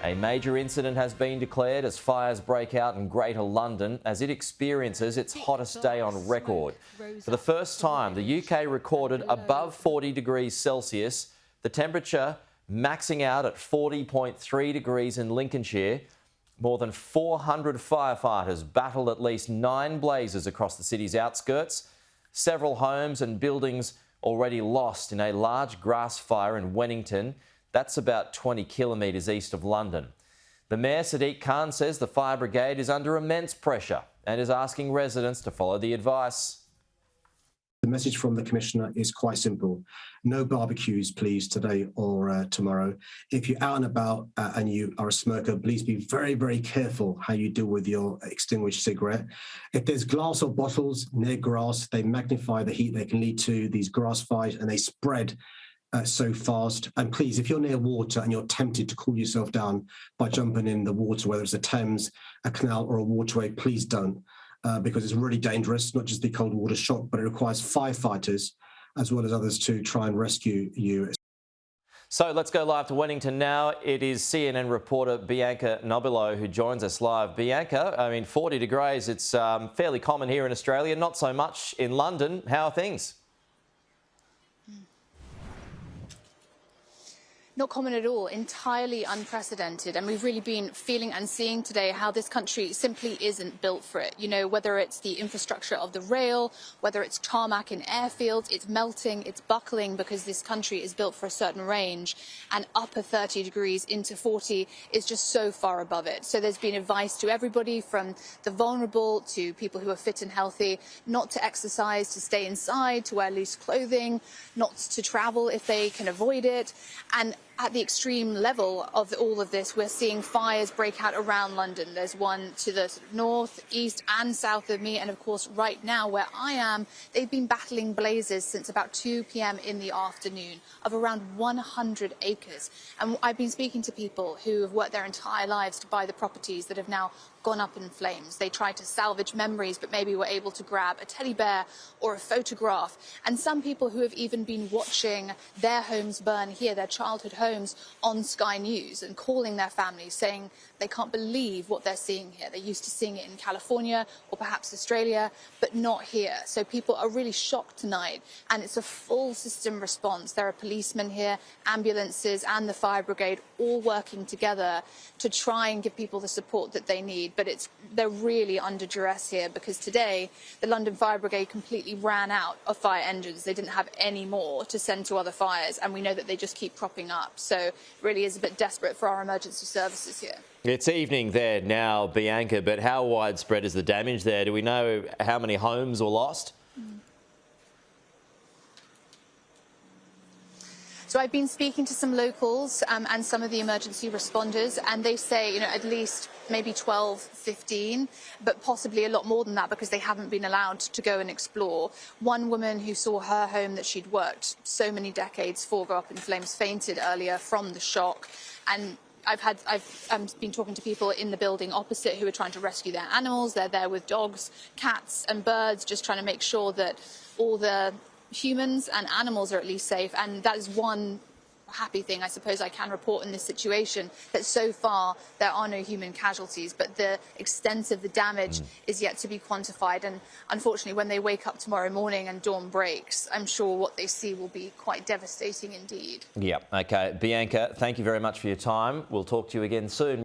A major incident has been declared as fires break out in Greater London as it experiences its hottest day on record. For the first time, the UK recorded above 40 degrees Celsius, the temperature maxing out at 40.3 degrees in Lincolnshire. More than 400 firefighters battled at least 9 blazes across the city's outskirts. Several homes and buildings already lost in a large grass fire in Wennington. That's about 20 kilometres east of London. The Mayor, Sadiq Khan, says the fire brigade is under immense pressure and is asking residents to follow the advice. The message from the Commissioner is quite simple. No barbecues, please, today or tomorrow. If you're out and about and you are a smoker, please be very, very careful how you deal with your extinguished cigarette. If there's glass or bottles near grass, they magnify the heat they can lead to these grass fires and they spread so fast. And please, if you're near water and you're tempted to cool yourself down by jumping in the water, whether it's a Thames, a canal or a waterway, please don't. Because it's really dangerous, not just the cold water shock, but it requires firefighters as well as others to try and rescue you. So let's go live to Wennington now. It is CNN reporter Bianca Nobilo who joins us live. Bianca, I mean, 40 degrees, it's fairly common here in Australia, not so much in London. How are things? Not common at all, entirely unprecedented. And we've really been feeling and seeing today how this country simply isn't built for it. You know, whether it's the infrastructure of the rail, whether it's tarmac in airfields, it's melting, it's buckling because this country is built for a certain range. And upper 30 degrees into 40 is just so far above it. So there's been advice to everybody from the vulnerable to people who are fit and healthy, not to exercise, to stay inside, to wear loose clothing, not to travel if they can avoid it. And at the extreme level of all of this, we're seeing fires break out around London. There's one to the north, east and south of me. And of course, right now where I am, they've been battling blazes since about 2 p.m. in the afternoon of around 100 acres. And I've been speaking to people who have worked their entire lives to buy the properties that have now gone up in flames. They tried to salvage memories, but maybe were able to grab a teddy bear or a photograph. And some people who have even been watching their homes burn here, their childhood homes, on Sky News and calling their families saying they can't believe what they're seeing here. They're used to seeing it in California or perhaps Australia, but not here. So people are really shocked tonight, and it's a full system response. There are policemen here, ambulances and the fire brigade all working together to try and give people the support that they need. But they're really under duress here because today the London Fire Brigade completely ran out of fire engines. They didn't have any more to send to other fires, and we know that they just keep cropping up. So it really is a bit desperate for our emergency services here. It's evening there now, Bianca, but how widespread is the damage there? Do we know how many homes were lost? So I've been speaking to some locals and some of the emergency responders, and they say, you know, at least maybe 12, 15, but possibly a lot more than that because they haven't been allowed to go and explore. One woman who saw her home that she'd worked so many decades for go up in flames fainted earlier from the shock. And I've been talking to people in the building opposite who are trying to rescue their animals. They're there with dogs, cats and birds, just trying to make sure that all the humans and animals are at least safe. And that is one happy thing I suppose I can report in this situation, that so far there are no human casualties, but the extent of the damage is yet to be quantified. And unfortunately, when they wake up tomorrow morning and dawn breaks, I'm sure what they see will be quite devastating indeed. Yeah, OK. Bianca, thank you very much for your time. We'll talk to you again soon.